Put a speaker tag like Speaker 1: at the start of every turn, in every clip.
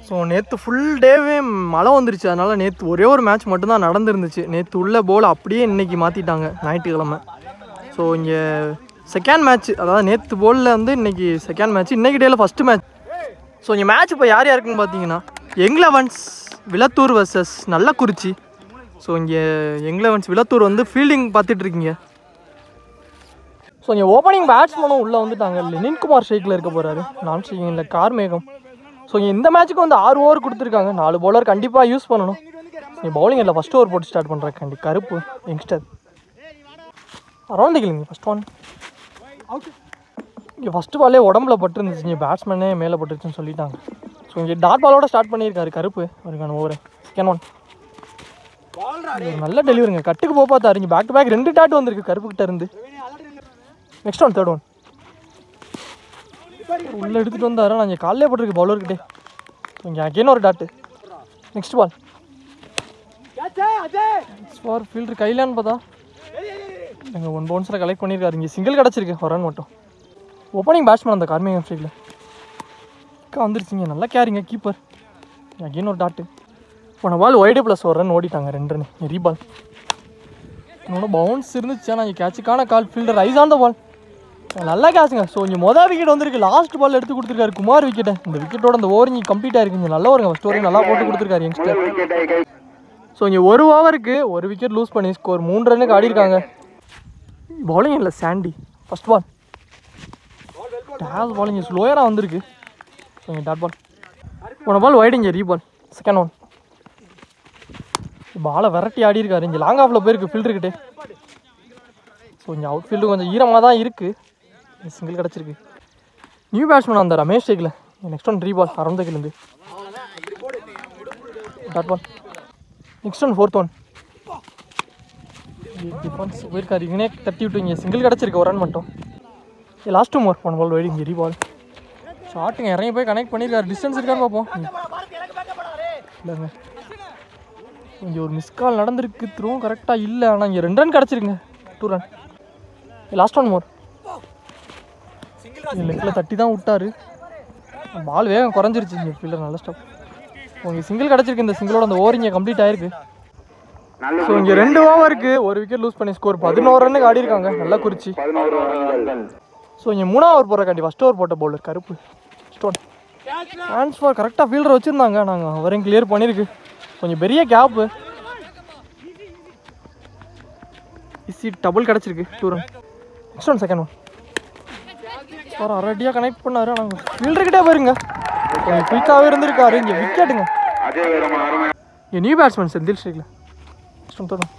Speaker 1: So நேற்று full டேவே மழை வந்துருச்சு. அதனால் நேற்று ஒரே ஒரு மேட்ச் மட்டும்தான் நடந்துருந்துச்சு. நேற்று உள்ள போல் அப்படியே இன்றைக்கி மாற்றிட்டாங்க ஞாயிற்றுக்கிழமை. ஸோ இங்கே செகண்ட் மேட்ச், அதாவது நேற்று போலில் வந்து இன்றைக்கி செகண்ட் மேட்ச், இன்றைக்கி டேயில் ஃபஸ்ட்டு மேட்ச். ஸோ இங்கே மேட்ச் இப்போ யார் யாருக்குன்னு பார்த்தீங்கன்னா young elevens Vilathur versus Nallakurichi. So இங்கே யங் லெவன்ஸ் விளத்தூர் வந்து ஃபீல்டிங் பார்த்துட்ருக்கீங்க. ஸோ இங்கே ஓப்பனிங் பேட்ஸ்மேனும் உள்ளே வந்துட்டாங்க. லெனின்குமார் ஸ்ட்ரைக்கில் இருக்க போகிறாரு, நான் ஸ்ட்ரைக்கிங்கில் கார்மேகம். ஸோ இந்த மேட்ச்சுக்கு வந்து 6 ஓவர் கொடுத்துருக்காங்க. 4 பவுலர் கண்டிப்பாக யூஸ் பண்ணணும். நீ பவுலிங் இல்லை, ஃபஸ்ட் ஓவர் போட்டு ஸ்டார்ட் பண்ணுறேன். கருப்பு யங்ஸ்டர் அரௌண்ட் கிளிங்க ஃபஸ்ட் ஒன். இங்கே ஃபஸ்ட்டு பாலே உடம்புல பட்டுருந்துச்சு, இங்கே பேட்ஸ்மேனே மேலே பட்டுருச்சுன்னு சொல்லிட்டாங்க. ஸோ இங்கே டாட் பாலோட ஸ்டார்ட் பண்ணியிருக்காரு கருப்பு. அவருக்கான ஓவர் செகண்ட் ஒன். நல்ல டெலிவரிங்க, கட்டுக்கு போக பார்த்தாரு. இங்கே பேக் டு பேக் 2 டாட் வந்திருக்கு கருப்புக்கிட்ட இருந்து. Next one, third one. உள்ளே எடுத்துகிட்டு வந்தார், நான் இங்கே காலையே போட்டிருக்கு பவுலர்கிட்டே. இங்கே அகெயின் ஒரு dot. Next ball for fielder கையிலான்னு பார்த்தா எங்கள் 1 பவுன்ஸில் கலெக்ட் பண்ணியிருக்காரு. இங்கே சிங்கிள் கிடச்சிருக்கு, ஒரு ரன் மட்டும். ஓப்பனிங் பேட்ஸ்மேன் அந்த கார்மேகம் ஸ்ட்ரைக்கில் வந்துருச்சுங்க. நல்லா கேரிங்க கீப்பர். அகெயின் ஒரு டாட்டு. போன பால் ஒய்டு ப்ளஸ் ஒரு ரன் ஓடிட்டாங்க, 2 ரன் ரீபால். இன்னொன்று பவுன்ஸ் இருந்துச்சு, ஆனால் இங்கே கேட்சுக்கான கால். ஃபீல்டர் ரைஸ் ஆன் த பால், நல்லா கேட்சுங்க. ஸோ இங்கே மொதல் விக்கெட் வந்திருக்கு, லாஸ்ட் பால் எடுத்து கொடுத்துருக்காரு குமார் விக்கெட்டை. இந்த விக்கெட்டோட அந்த ஓவர் இங்கே கம்ப்ளீட் ஆயிருக்கு. இங்கே நல்லா வருங்க, ஃபஸ்ட் ஓவரையும் நல்லா போட்டு கொடுத்துருக்காரு யங்ஸ்டர். ஸோ இங்கே 1 ஓவருக்கு 1 விக்கெட் லூஸ் பண்ணி ஸ்கோர் 3 ரன்னுக்கு ஆடிருக்காங்க. பவுலிங் இல்லை சாண்டி. ஃபஸ்ட் பால் டேஸ் பால் இங்கே ஸ்லோயராக வந்திருக்கு. ஸோ இங்கே டாட் பால். போன பால் வைடு, இங்கே ரீபால் செகண்ட் ஒன். பாலை விரட்டி ஆடி இருக்காரு. இங்கே லாங் ஆஃபில் போயிருக்கு ஃபீல்டர்கிட்டே. ஸோ இங்கே அவுட் ஃபீல்டு கொஞ்சம் ஈரமாக தான் இருக்குது. சிங்கிள் கிடச்சிருக்கு. நியூ பேட்ஸ்மேன் அந்த ரமேஷ் ஸ்ட்ரைக்கில். Next one reball around dot ball. Next one fourth one. Defence போயிருக்காரு, இவனே தட்டி விட்டு இங்கே சிங்கிள் கிடச்சிருக்கு, ஒரு ரன் மட்டும். Last 2 more. 1 பால் வைடு, இங்கே ரீபால். ஷாட்டுங்க இறங்கி போய் கனெக்ட் பண்ணியிருக்காரு. டிஸ்டன்ஸ் இருக்கான்னு பார்ப்போம். இல்லைங்க, இங்கே ஒரு மிஸ் கால் நடந்திருக்கு. த்ரூவும் கரெக்டாக இல்லை, ஆனால் இங்கே 2 ரன் கிடச்சிருங்க, 2 ரன். Last 1 more. லெஃப்டில் தட்டி தான் விட்டார். பால் வேகம் குறைஞ்சிருச்சு. இங்கே ஃபீல்டர் நல்ல ஸ்டாப். இங்கே சிங்கிள் கிடச்சிருக்கு. இந்த சிங்கிளோட அந்த ஓவர் இங்கே கம்ப்ளீட் ஆயிருக்கு. ஸோ இங்கே 2 ஓவருக்கு 1 விக்கெட் லூஸ் பண்ணி ஸ்கோர் 11 ரன்னுக்கு ஆடி இருக்காங்க நல்லா குறிச்சி. ஸோ இங்கே 3ஆவது ஓவர் போடுறக்காண்டி ஃபஸ்ட் ஓவர் போட்ட பவுலர் கருப்பு. ஸ்டோன் ட்ரான்ஸ்ஃபார் கரெக்டாக ஃபீல்டர் வச்சுருந்தாங்க, நாங்கள் அவரையும் கிளியர் பண்ணியிருக்கு. கொஞ்சம் பெரிய கேப்பு. இசி டபுள் கிடச்சிருக்கு, 2 run. Next one second one. Sir அரடியாக கனெக்ட் பண்ணார், ஆனால் ஃபீல்டர்கிட்டே போயிருங்க. கொஞ்சம் குயிக்காகவே இருந்திருக்காரு. இங்கே விக்கெட்டுங்க. இங்கே நியூ பேட்ஸ்மேன் செந்தில் ஸ்ட்ரைக்கில். Next one third one.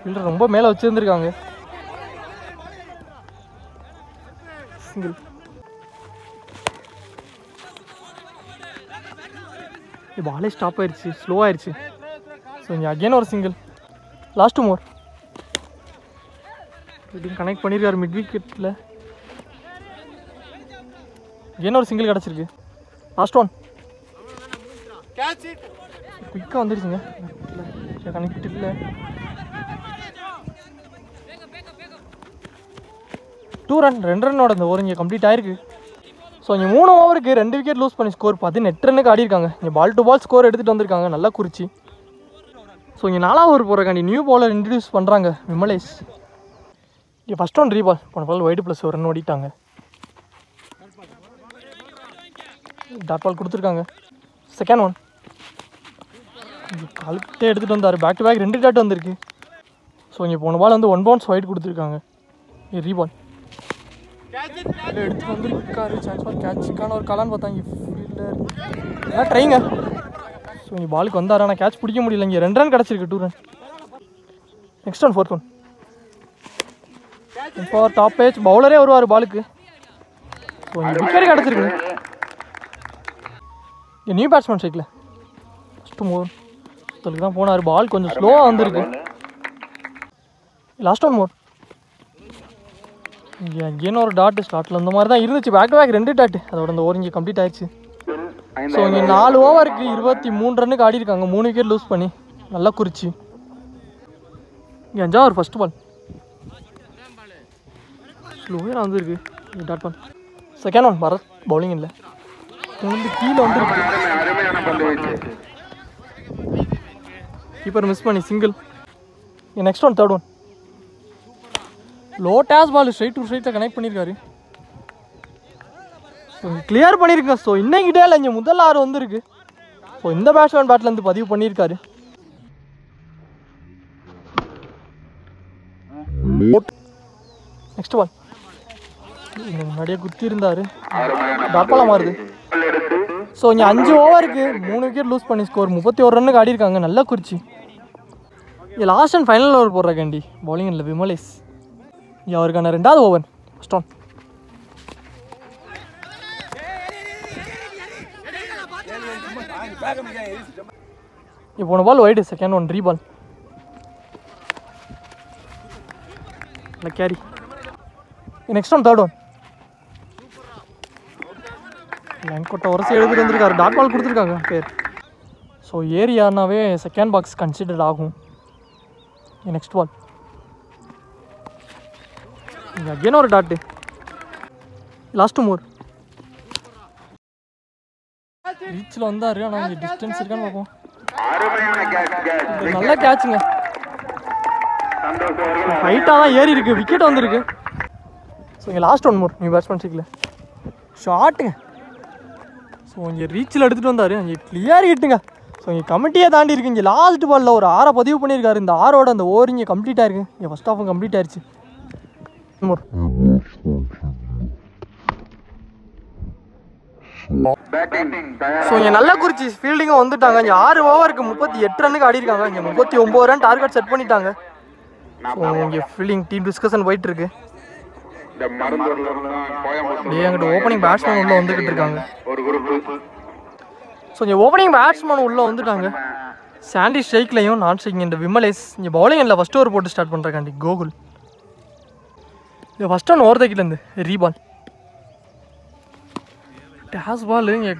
Speaker 1: Fielder ரொம்ப மேலே வச்சுருந்துருக்காங்க. சிங்கிள். பாலே ஸ்டாப் ஆயிடுச்சு, ஸ்லோ ஆயிடுச்சு. ஸோ இங்கே அகெயின் ஒரு சிங்கிள். Last 2 more. இப்படியும் கனெக்ட் பண்ணியிருக்காரு மிட் விக்கெட்டில். அகெயின் ஒரு சிங்கிள் கிடச்சிருக்கு. Last one. குயிக்காக வந்துடுச்சுங்க, கனெக்ட் இல்லை. 2 ரன் 2 ரன்னோட இந்த ஓவர் இங்கே கம்ப்ளீட் ஆயிருக்கு. ஸோ இங்கே 3 ஓவருக்கு 2 விக்கெட் லூஸ் பண்ணி ஸ்கோர் 18 ரன்னுக்கு ஆடிருக்காங்க. இங்கே பால் டு பால் ஸ்கோர் எடுத்துகிட்டு வந்திருக்காங்க நல்லா குறிச்சி. ஸோ இங்கே 4ஆவது ஓவர் போகிறக்காண்டி நியூ பாலர் இன்ட்ரடியூஸ் பண்ணுறாங்க விமலேஷ். இங்கே ஃபஸ்ட் ஒன் ரீபால். போன பால் வைடு ப்ளஸ் 1 ரன் ஓடிட்டாங்க. டாட் பால் கொடுத்துருக்காங்க. Second one. கால்கிட்டே எடுத்துகிட்டு வந்தார். பேக் டு பேக் 2 டாட் வந்திருக்கு. ஸோ இங்கே போன பால் வந்து 1 bounce வைடு கொடுத்துருக்காங்க. ரீபால் எடுத்து வந்துருக்காரு. சான்ஸ் ஃபார் கேட்சுக்கான ஒரு காலான்னு பார்த்தாங்க ஃபீல்டர். ஏன்னா ட்ரைங்க. ஸோ இங்கே பாலுக்கு வந்தார், ஆனால் கேட்ச் பிடிக்க முடியல. இங்கே 2 ரன் கிடச்சிருக்கு, 2 run. Next one fourth one. இப்போ டாப் பேஜ் பவுலரே வருவார் பாலுக்கு. ஸோ இங்கே விக்கெட் கிடச்சிருக்கு. இங்கே நியூ பேட்ஸ்மேன் ஸ்ட்ரைக்கில். ஃபஸ்ட்டு மூவ் தான் போனார். பால் கொஞ்சம் ஸ்லோவாக வந்திருக்கு. Last 1 more. இங்கே அகெயின் ஒரு டாட்டு. ஸ்டார்ட்டில் இந்த மாதிரி தான் இருந்துச்சு. Back to back 2 dot. அதோட அந்த ஓவர் இங்கே கம்ப்ளீட் ஆயிடுச்சு. ஸோ இங்கே 4 ஓவருக்கு 23 ரன்னுக்கு ஆடிருக்காங்க. 3 விக்கெட் லூஸ் பண்ணி நல்லா குறிச்சி. இங்கே 5ஆவது ஓவர் ஃபஸ்ட் பால். ஸ்லோயராக வந்துருக்கு. Dot ball. Second one Bharath bowling இல்லை. வந்து கீழே வந்துருக்கு. கீப்பர் மிஸ் பண்ணி single. Next one third one. Low toss ball straight to ஸ்ட்ரைட்டில் கனெக்ட் பண்ணியிருக்காரு. ஸோ கிளியர் பண்ணியிருக்கேன். ஸோ இன்னைக்கிட்டே இல்லை, இங்கே முதல் 6 வந்துருக்கு. ஸோ இந்த பேட்ஸ்மேன் பேட்லேருந்து பதிவு பண்ணியிருக்காரு. நெக்ஸ்ட் பால் முன்னாடியே குத்தி இருந்தார். டாட் பாலாக மாறுது. ஸோ இங்கே 5 ஓவருக்கு 3 விக்கெட் லூஸ் பண்ணி ஸ்கோர் 31 ரன்னுக்கு ஆடிருக்காங்க. நல்ல குறிச்சி. இது லாஸ்ட் அண்ட் ஃபைனல் ஓவர் போடுற கேண்டி பவுலிங் இல்லை விமலேஷ். இங்கே அவருக்கான 2வது ஓவர். First one. இப்போ போன ball wide. Second one reball. Carry. Next one third one. லங்கோட்டை உரசி எழுதிட்டு வந்திருக்காரு. டாட் பால் கொடுத்துருக்காங்க பேர். ஸோ ஏரியானாவே செகண்ட் பாக்ஸ் கன்சிடர்ட் ஆகும். Next ball. அகேன் ஒரு டாட்டு. Last more. ரீச்சில் வந்தார். ஆனால் இங்கே டிஸ்டன்ஸ் இருக்கான்னு பார்ப்போம். நல்ல கேட்சுங்க. ஹைட்டாக தான் ஏறி இருக்கு. விக்கெட் வந்துருக்கு. ஸோ இங்கே லாஸ்ட் ஒன் மோர். நியூ பேட்ஸ்மேன்ஷிப்பில் ஷாட்டுங்க. ஸோ இங்கே ரீச்சில் எடுத்துகிட்டு வந்தார். இங்கே கிளியர் ஹிட்டுங்க. ஸோ இங்கே கமிட்டியே தாண்டி இருக்கு. இங்கே லாஸ்ட் பாலில் ஒரு 6 பதிவு பண்ணியிருக்காரு. இந்த 6ஓட அந்த ஓவர் இங்கே கம்ப்ளீட் ஆயிருக்கு. இங்கே ஃபஸ்ட் ஆஃபும் கம்ப்ளீட் ஆயிடுச்சு. மோர். ஸோ இங்கே நல்ல குறிச்சி ஃபீல்டிங்கும் வந்துட்டாங்க. இங்கே 6 ஓவருக்கு 38 ரன்னுக்கு ஆடிருக்காங்க. இங்கே 39 ரன் டார்கெட் செட் பண்ணிட்டாங்க. ஸோ இங்கே ஃபீல்டிங் டீம் டிஸ்கஷன் போயிட்டு இருக்கு. என்கிட்ட ஓப்பனிங் பேட்ஸ்மேன் உள்ள வந்துகிட்டு இருக்காங்க. ஸோ இங்கே ஓப்பனிங் பேட்ஸ்மேன் உள்ளே வந்துட்டாங்க. சாண்டி ஸ்ட்ரைக்லையும் நான் ஸ்ட்ரைக்கிங் இந்த விமலேஷ். இங்கே பவுலிங் இல்லை ஃபஸ்ட் ஓவர் போட்டு ஸ்டார்ட் பண்ணுறக்காண்டி கோகுல். இது first one over தைக்கிலேருந்து ரீபால். Days ball இங்கே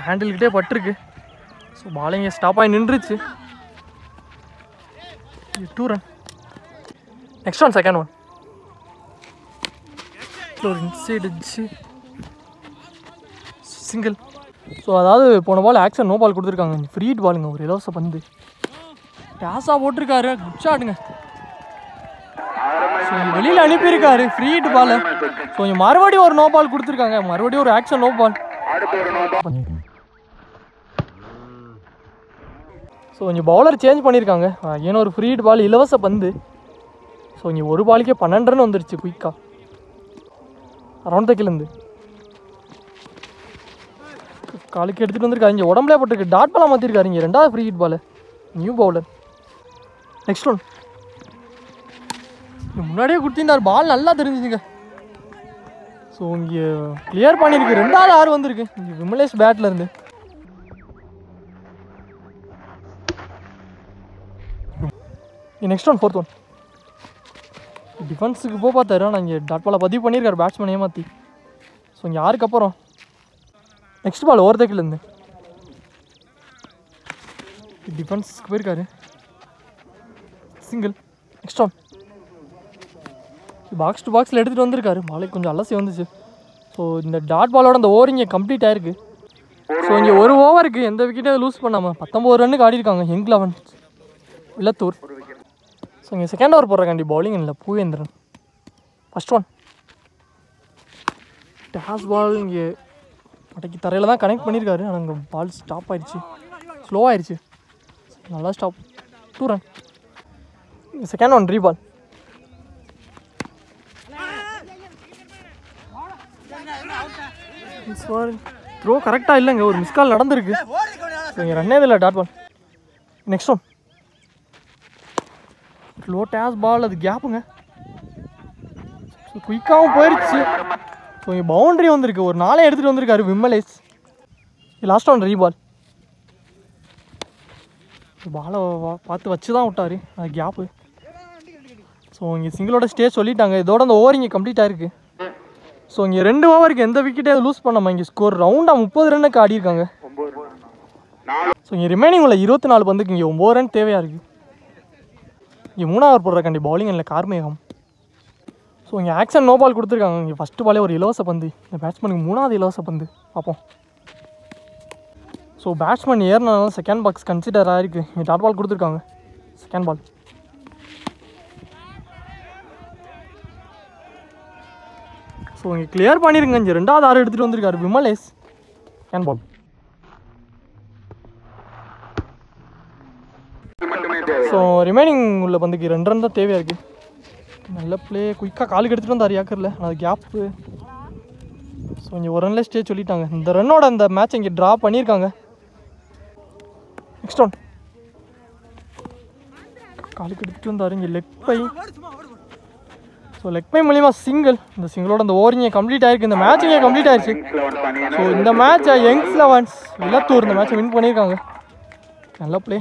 Speaker 1: ஹேண்டில்கிட்டே பட்டிருக்கு. ஸோ பால் இங்கே ஸ்டாப் ஆகி நின்றுச்சு. 2 run. Next one second one. Inside single. So அதாவது போன பால் ஆக்ஷன் நோ பால் கொடுத்துருக்காங்க. ஃப்ரீட் பாலுங்க. ஒரு இலவச பந்து டேஸாக போட்டிருக்காரு. குட் ஷாட்டுங்க. ஸோ வெளியில் அனுப்பியிருக்காரு ஃப்ரீட் பால். ஸோ இங்கே மறுபடியும் ஒரு நோ பால் கொடுத்துருக்காங்க. மறுபடியும் ஒரு ஆக்ஷன் நோ பால். ஸோ இங்கே பவுலர் சேஞ்ச் பண்ணியிருக்காங்க. ஏன்னா ஒரு ஃப்ரீட் பால் இலவச பந்து. ஸோ இங்கே ஒரு பாலுக்கே 12 ரன் வந்துருச்சு குயிக்காக அரௌண்ட் தைக்கிலேருந்து. காலுக்கு எடுத்துகிட்டு வந்திருக்காரு. இங்கே உடம்புலே போட்டிருக்கு. டாட் பாலாக மாற்றிருக்காரு. இங்கே 2வது free hit ball. New bowler. Next one. முன்னாடியே கொடுத்திருந்தார். பால் நல்லா தெரிஞ்சுதுங்க. ஸோ இங்கே கிளியர் பண்ணியிருக்கு. 2வது 6 வந்திருக்கு இங்கே விமலேஷ் பேட்லேருந்து. Next one fourth one. டிஃபென்ஸுக்கு போக பார்த்தாரு. ஆனால் இங்கே டாட் பாலை பதிவு பண்ணியிருக்காரு பேட்ஸ்மேன் ஏமாற்றி. ஸோ இங்கே 6க்கு அப்புறம் நெக்ஸ்ட் பால் ஓவர் தைக்கிலேருந்து டிஃபென்ஸுக்கு போயிருக்காரு. Single. Next one. Box to பாக்ஸில் எடுத்துகிட்டு வந்திருக்காரு. பாலுக்கு கொஞ்சம் அலசி வந்துச்சு. ஸோ இந்த டாட் பாலோட அந்த ஓவர் இங்கே கம்ப்ளீட் ஆயிருக்கு. ஸோ இங்கே ஒரு ஓவருக்கு எந்த விக்கெட்டே லூஸ் பண்ணாமல் 19 ரன்னுக்கு ஆடிருக்காங்க யங் 11 வில்லத்தூர். ஸோ இங்கே செகண்ட் ஓவர் போடுறக்காண்டி பவுலிங் இல்லை Poovendran. First one. Toss ball இங்கே மடக்கி தரையில் தான் கனெக்ட் பண்ணியிருக்காரு. ஆனால் அங்கே பால் ஸ்டாப் ஆயிடுச்சு. ஸ்லோ ஆயிடுச்சு. நல்லா stop. 2 run. Second one reball. Throw கரெக்டாக இல்லைங்க. ஒரு மிஸ்கால் நடந்திருக்கு. ஸோ இங்கே ரன்னே இல்லை dot ball. Next one. Low toss ball. அது கேப்புங்க. ஸோ குயிக்காகவும் போயிடுச்சு. ஸோ இங்கே பவுண்ட்ரி வந்திருக்கு. ஒரு 4 எடுத்துகிட்டு வந்திருக்காரு விமலேஷ். Last one ரீபால். பாலை பார்த்து வச்சு தான் விட்டார். அது கேப்பு. ஸோ இங்கே சிங்கிளோட ஸ்டே சொல்லிட்டாங்க. இதோட அந்த ஓவர் இங்கே கம்ப்ளீட் ஆயிருக்கு. ஸோ இங்கே 2 ஓவருக்கு எந்த விக்கெட்டே லூஸ் பண்ணாமல் இங்கே ஸ்கோர் ரவுண்டாக 30 ரன்னுக்கு ஆடிருக்காங்க. ஸோ இங்கே ரிமைனிங் உள்ள 24 பந்துக்கு இங்கே 9 ரன் தேவையாக இருக்குது. இங்கே 3வது ஓவர் போடுறக்காண்டி பவுலிங் இல்லை கார்மேகம். ஸோ இங்கே ஆக்ஷன் நோ பால் கொடுத்துருக்காங்க. இங்கே ஃபஸ்ட்டு பாலே ஒரு இலவச பந்து. இந்த பேட்ஸ்மேனுக்கு 3வது இலவச பந்து. பார்ப்போம். ஸோ பேட்ஸ்மேன் ஏறினாலும் செகண்ட் பாக்ஸ் கன்சிடர் ஆகிருக்கு. இங்கே டாட் பால் கொடுத்துருக்காங்க. Second ball. ஸோ இங்கே கிளியர் பண்ணிருங்க. இங்கே 2வது ஆறு எடுத்துகிட்டு வந்திருக்காரு Vimalesh. Second ball. So remaining உள்ள பந்துக்கு 2 ரன் தான் தேவையாக இருக்குது. நல்ல பிளே. குயிக்காக காலுக்கு எடுத்துகிட்டு வந்தார் யாக்கரில். அது கேப்பு. ஸோ இங்கே 1 ரன்லேயே ஸ்டே சொல்லிட்டாங்க. இந்த ரன்னோட அந்த மேட்ச் இங்கே ட்ரா பண்ணியிருக்காங்க. Next one. காலுக்கு எடுத்துகிட்டு வந்தார். இங்கே leg by. So leg by மூலிமா சிங்கிள். இந்த சிங்கிளோட அந்த ஓவர் இங்கே கம்ப்ளீட் ஆகிருக்கு. இந்த மேட்ச் இங்கே கம்ப்ளீட் ஆயிடுச்சு. ஸோ இந்த மேட்சை யங்ஸ் 11 இலத்தூர் இந்த மேட்சை வின் பண்ணியிருக்காங்க. நல்ல பிளே.